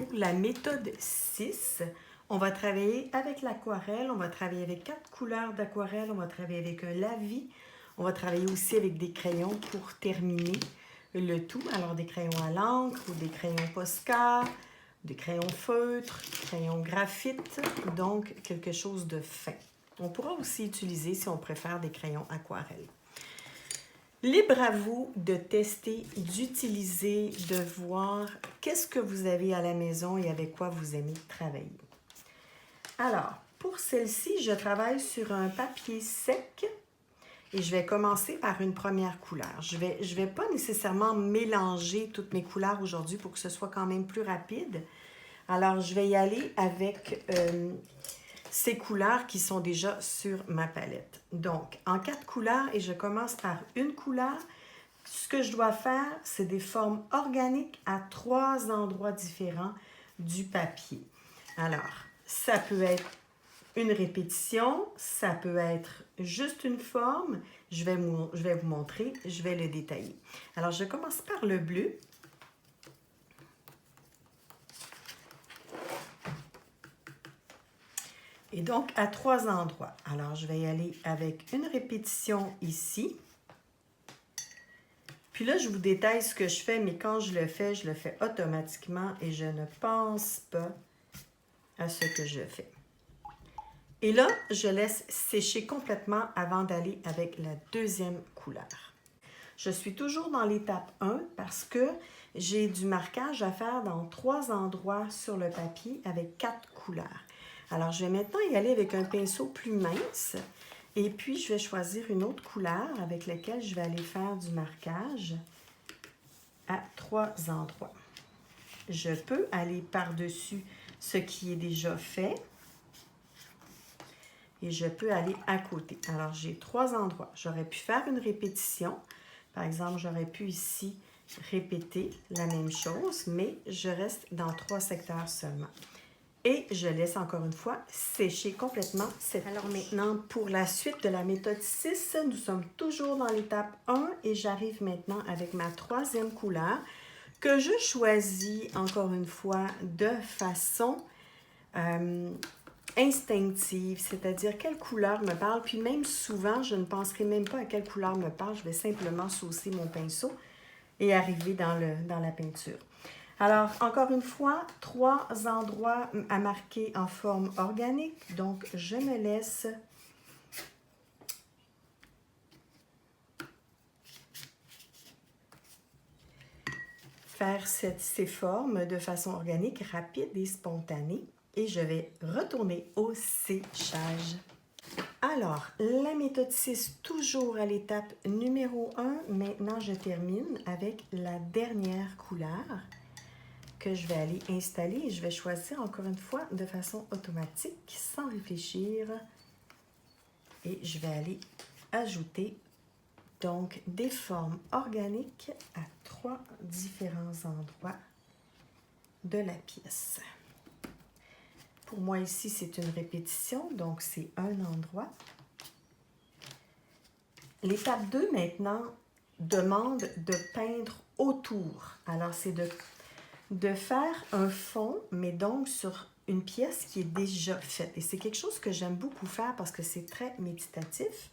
pour la méthode 6, on va travailler avec l'aquarelle, on va travailler avec 4 couleurs d'aquarelle, on va travailler avec un lavis, on va travailler aussi avec des crayons pour terminer le tout. Alors des crayons à l'encre ou des crayons Posca, des crayons feutres, crayons graphite, donc quelque chose de fin. On pourra aussi utiliser, si on préfère, des crayons aquarelle. Libre à vous de tester, d'utiliser, de voir qu'est-ce que vous avez à la maison et avec quoi vous aimez travailler. Alors, pour celle-ci, je travaille sur un papier sec et je vais commencer par une première couleur. Je vais pas nécessairement mélanger toutes mes couleurs aujourd'hui pour que ce soit quand même plus rapide. Alors, je vais y aller avec ces couleurs qui sont déjà sur ma palette. Donc, en 4 couleurs, et je commence par une couleur. Ce que je dois faire, c'est des formes organiques à 3 endroits différents du papier. Alors, ça peut être une répétition, ça peut être juste une forme. Je vais vous montrer, je vais le détailler. Alors, je commence par le bleu. Et donc, à 3 endroits. Alors, je vais y aller avec une répétition ici. Puis là, je vous détaille ce que je fais, mais quand je le fais automatiquement et je ne pense pas à ce que je fais. Et là, je laisse sécher complètement avant d'aller avec la deuxième couleur. Je suis toujours dans l'étape 1 parce que j'ai du marquage à faire dans 3 endroits sur le papier avec 4 couleurs. Alors, je vais maintenant y aller avec un pinceau plus mince et puis je vais choisir une autre couleur avec laquelle je vais aller faire du marquage à 3 endroits. Je peux aller par-dessus ce qui est déjà fait et je peux aller à côté. Alors, j'ai 3 endroits. J'aurais pu faire une répétition. Par exemple, j'aurais pu ici répéter la même chose, mais je reste dans 3 secteurs seulement. Et je laisse encore une fois sécher complètement cette couche. Alors maintenant, pour la suite de la méthode 6, nous sommes toujours dans l'étape 1 et j'arrive maintenant avec ma 3e couleur que je choisis encore une fois de façon instinctive, c'est-à-dire quelle couleur me parle. Puis même souvent, je ne penserai même pas à quelle couleur me parle. Je vais simplement saucer mon pinceau et arriver dans la peinture. Alors, encore une fois, 3 endroits à marquer en forme organique. Donc, je me laisse faire ces formes de façon organique, rapide et spontanée. Et je vais retourner au séchage. Alors, la méthode 6, toujours à l'étape numéro 1. Maintenant, je termine avec la dernière couleur que je vais aller installer et je vais choisir encore une fois de façon automatique, sans réfléchir. Et je vais aller ajouter donc des formes organiques à 3 différents endroits de la pièce. Pour moi ici, c'est une répétition, donc c'est un endroit. L'étape 2 maintenant demande de peindre autour. Alors c'est de faire un fond, mais donc sur une pièce qui est déjà faite. Et c'est quelque chose que j'aime beaucoup faire parce que c'est très méditatif.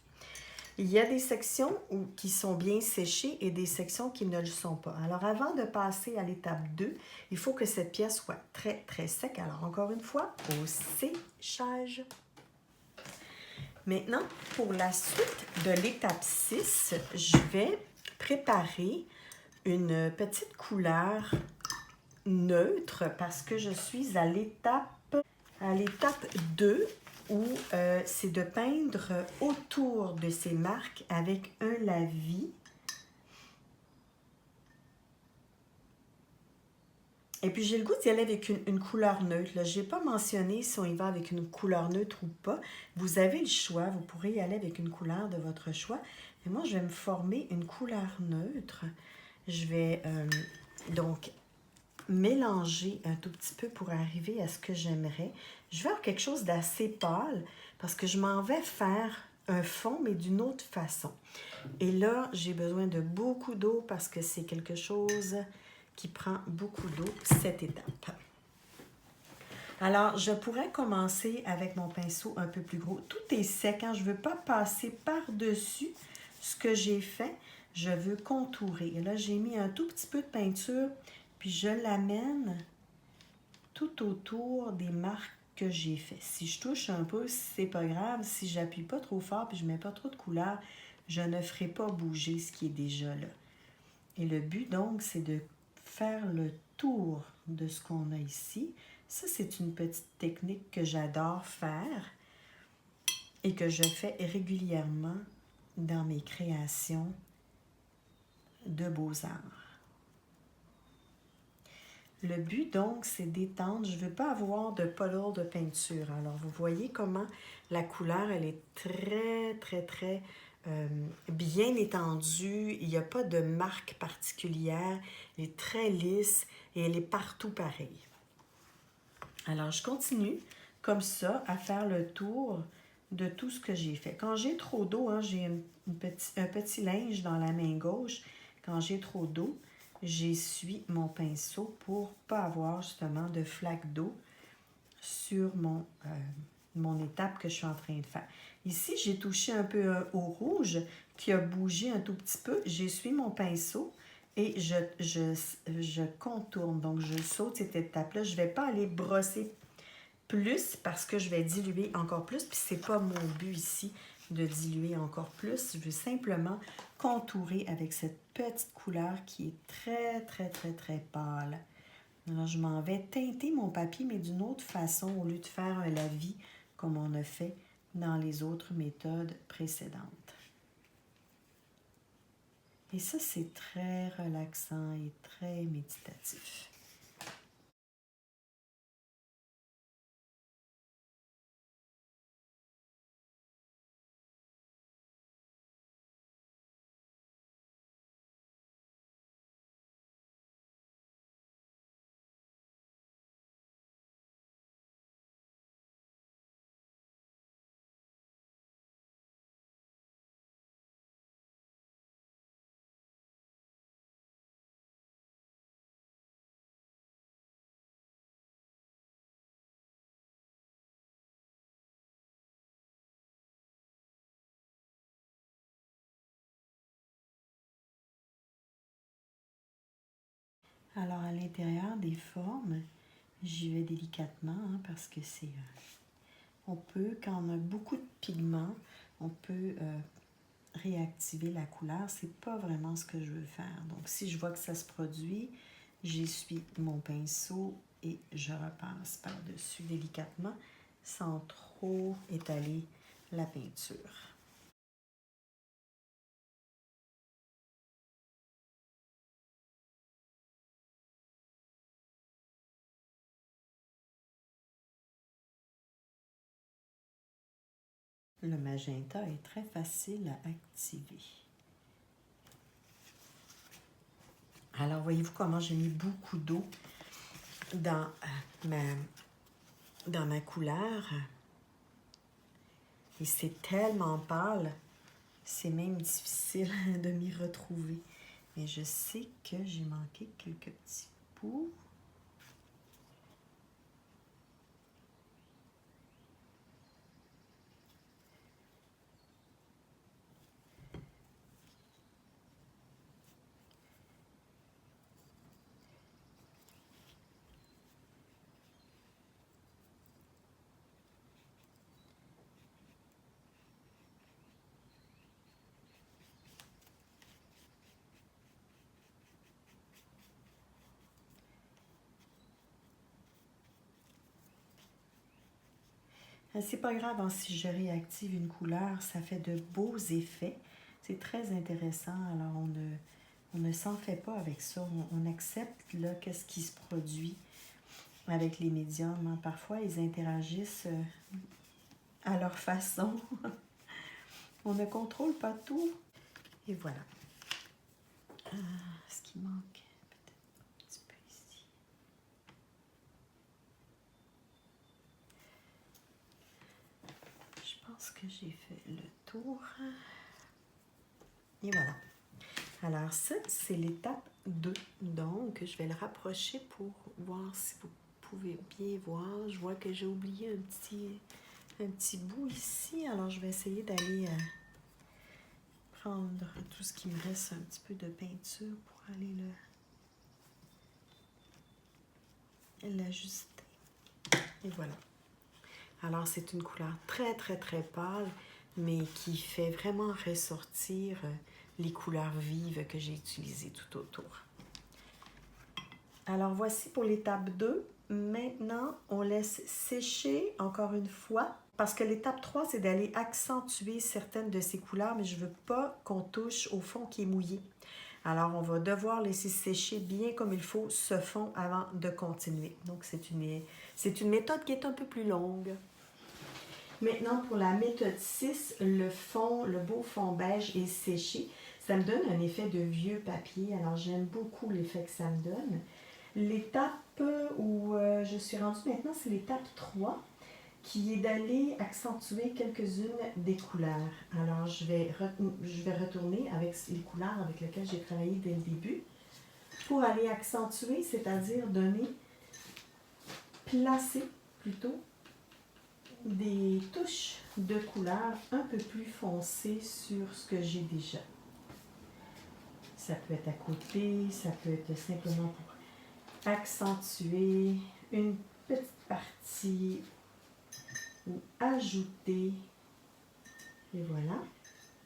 Il y a des sections qui sont bien séchées et des sections qui ne le sont pas. Alors, avant de passer à l'étape 2, il faut que cette pièce soit très, très sec. Alors, encore une fois, au séchage. Maintenant, pour la suite de l'étape 6, je vais préparer une petite couleur neutre parce que je suis à l'étape 2 où c'est de peindre autour de ces marques avec un lavis. Et puis j'ai le goût d'y aller avec une couleur neutre. Je n'ai pas mentionné si on y va avec une couleur neutre ou pas. Vous avez le choix, vous pourrez y aller avec une couleur de votre choix. Mais moi, je vais me former une couleur neutre. Je vais donc mélanger un tout petit peu pour arriver à ce que j'aimerais. Je vais avoir quelque chose d'assez pâle parce que je m'en vais faire un fond, mais d'une autre façon. Et là, j'ai besoin de beaucoup d'eau parce que c'est quelque chose qui prend beaucoup d'eau, cette étape. Alors, je pourrais commencer avec mon pinceau un peu plus gros. Tout est sec, hein? Je ne veux pas passer par-dessus ce que j'ai fait. Je veux contourer. Et là, j'ai mis un tout petit peu de peinture, puis je l'amène tout autour des marques que j'ai fait. Si je touche un peu, c'est pas grave. Si j'appuie pas trop fort puis je mets pas trop de couleur, je ne ferai pas bouger ce qui est déjà là. Et le but donc, c'est de faire le tour de ce qu'on a ici. Ça, c'est une petite technique que j'adore faire et que je fais régulièrement dans mes créations de beaux-arts. Le but, donc, c'est d'étendre. Je ne veux pas avoir de puddle de peinture. Alors, vous voyez comment la couleur, elle est très bien étendue. Il n'y a pas de marque particulière. Elle est très lisse et elle est partout pareille. Alors, je continue comme ça à faire le tour de tout ce que j'ai fait. Quand j'ai trop d'eau, hein, j'ai un petit linge dans la main gauche. Quand j'ai trop d'eau, j'essuie mon pinceau pour ne pas avoir justement de flaques d'eau sur mon étape que je suis en train de faire. Ici, j'ai touché un peu au rouge qui a bougé un tout petit peu. J'essuie mon pinceau et je contourne. Donc, je saute cette étape-là. Je ne vais pas aller brosser plus parce que je vais diluer encore plus. Puis, ce n'est pas mon but ici de diluer encore plus. Je veux simplement contourer avec cette petite couleur qui est très pâle. Alors, je m'en vais teinter mon papier, mais d'une autre façon, au lieu de faire un lavis comme on a fait dans les autres méthodes précédentes. Et ça, c'est très relaxant et très méditatif. Alors, à l'intérieur des formes, j'y vais délicatement hein, parce que c'est... on peut, quand on a beaucoup de pigments, on peut réactiver la couleur. C'est pas vraiment ce que je veux faire. Donc, si je vois que ça se produit, j'essuie mon pinceau et je repasse par-dessus délicatement sans trop étaler la peinture. Le magenta est très facile à activer. Alors, voyez-vous comment j'ai mis beaucoup d'eau dans ma couleur. Et c'est tellement pâle, c'est même difficile de m'y retrouver. Mais je sais que j'ai manqué quelques petits bouts. C'est pas grave hein, si je réactive une couleur, ça fait de beaux effets. C'est très intéressant. Alors, on ne s'en fait pas avec ça. On accepte là qu'est-ce qui se produit avec les médiums. Hein. Parfois, ils interagissent à leur façon. On ne contrôle pas tout. Et voilà. Ce qui manque peut-être un petit peu ici. Je pense que j'ai fait le tour. Et voilà. Alors ça, c'est l'étape 2. Donc, je vais le rapprocher pour voir si vous pouvez bien voir, je vois que j'ai oublié un petit bout ici. Alors, je vais essayer d'aller prendre tout ce qui me reste, un petit peu de peinture pour aller l'ajuster. Et voilà. Alors, c'est une couleur très, très, très pâle, mais qui fait vraiment ressortir les couleurs vives que j'ai utilisées tout autour. Alors, voici pour l'étape 2. Maintenant, on laisse sécher encore une fois, parce que l'étape 3, c'est d'aller accentuer certaines de ces couleurs, mais je ne veux pas qu'on touche au fond qui est mouillé. Alors, on va devoir laisser sécher bien comme il faut ce fond avant de continuer. Donc, c'est une méthode qui est un peu plus longue. Maintenant, pour la méthode 6, le beau fond beige est séché. Ça me donne un effet de vieux papier. Alors, j'aime beaucoup l'effet que ça me donne. L'étape où je suis rendue maintenant, c'est l'étape 3, qui est d'aller accentuer quelques-unes des couleurs. Alors, je vais retourner avec les couleurs avec lesquelles j'ai travaillé dès le début pour aller accentuer, c'est-à-dire placer plutôt des touches de couleurs un peu plus foncées sur ce que j'ai déjà. Ça peut être à côté, ça peut être simplement pour accentuer une petite partie ou ajouter. Et voilà.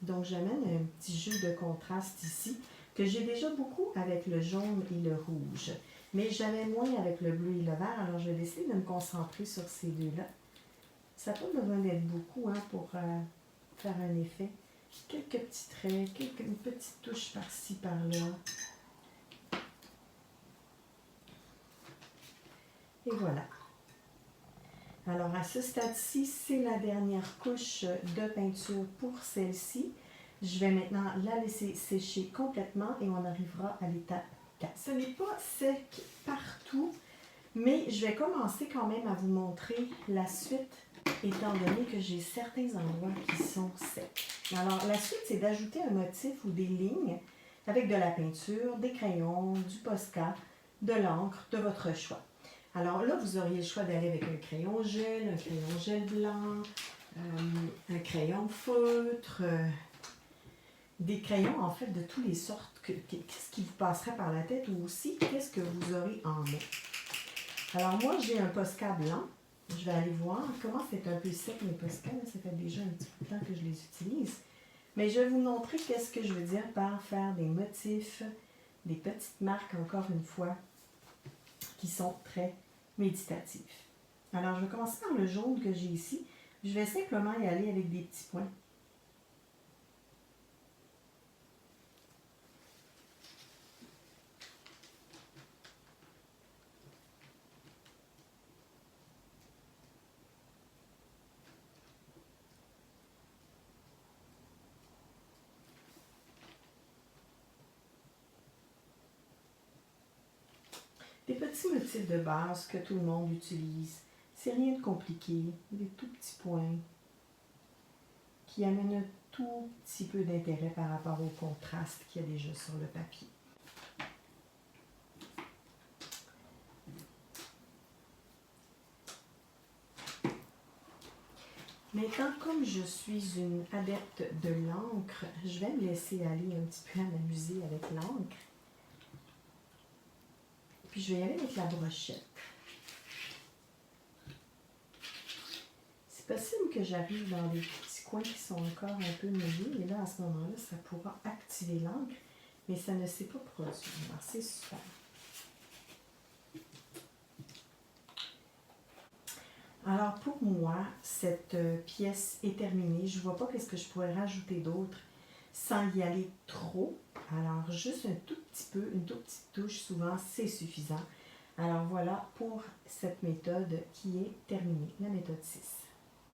Donc, j'amène un petit jeu de contraste ici que j'ai déjà beaucoup avec le jaune et le rouge. Mais j'avais moins avec le bleu et le vert, alors je vais décider de me concentrer sur ces deux-là. Ça n'a pas besoin d'être beaucoup pour faire un effet. Quelques petits traits, une petite touche par-ci, par-là. Et voilà. Alors, à ce stade-ci, c'est la dernière couche de peinture pour celle-ci. Je vais maintenant la laisser sécher complètement et on arrivera à l'étape 4. Ce n'est pas sec partout, mais je vais commencer quand même à vous montrer la suite, étant donné que j'ai certains endroits qui sont secs. Alors, la suite, c'est d'ajouter un motif ou des lignes avec de la peinture, des crayons, du Posca, de l'encre, de votre choix. Alors là, vous auriez le choix d'aller avec un crayon gel blanc, un crayon feutre, des crayons en fait de toutes les sortes. Qu'est-ce qui vous passerait par la tête ou aussi qu'est-ce que vous aurez en main. Alors moi, j'ai un Posca blanc. Je vais aller voir comment c'est un peu sec mes Posca. Ça fait déjà un petit peu de temps que je les utilise. Mais je vais vous montrer qu'est-ce que je veux dire par faire des motifs, des petites marques encore une fois, qui sont très méditatifs. Alors, je vais commencer par le jaune que j'ai ici. Je vais simplement y aller avec des petits points. Des petits motifs de base que tout le monde utilise. C'est rien de compliqué. Des tout petits points qui amènent un tout petit peu d'intérêt par rapport au contraste qu'il y a déjà sur le papier. Maintenant, comme je suis une adepte de l'encre, je vais me laisser aller un petit peu à m'amuser avec l'encre. Puis je vais y aller avec la brochette. C'est possible que j'arrive dans des petits coins qui sont encore un peu mouillés, et là, à ce moment-là, ça pourra activer l'encre, mais ça ne s'est pas produit. Alors, c'est super. Alors, pour moi, cette pièce est terminée. Je ne vois pas qu'est-ce que je pourrais rajouter d'autre sans y aller trop. Alors, juste un tout petit peu, une toute petite touche, souvent, c'est suffisant. Alors, voilà pour cette méthode qui est terminée, la méthode 6.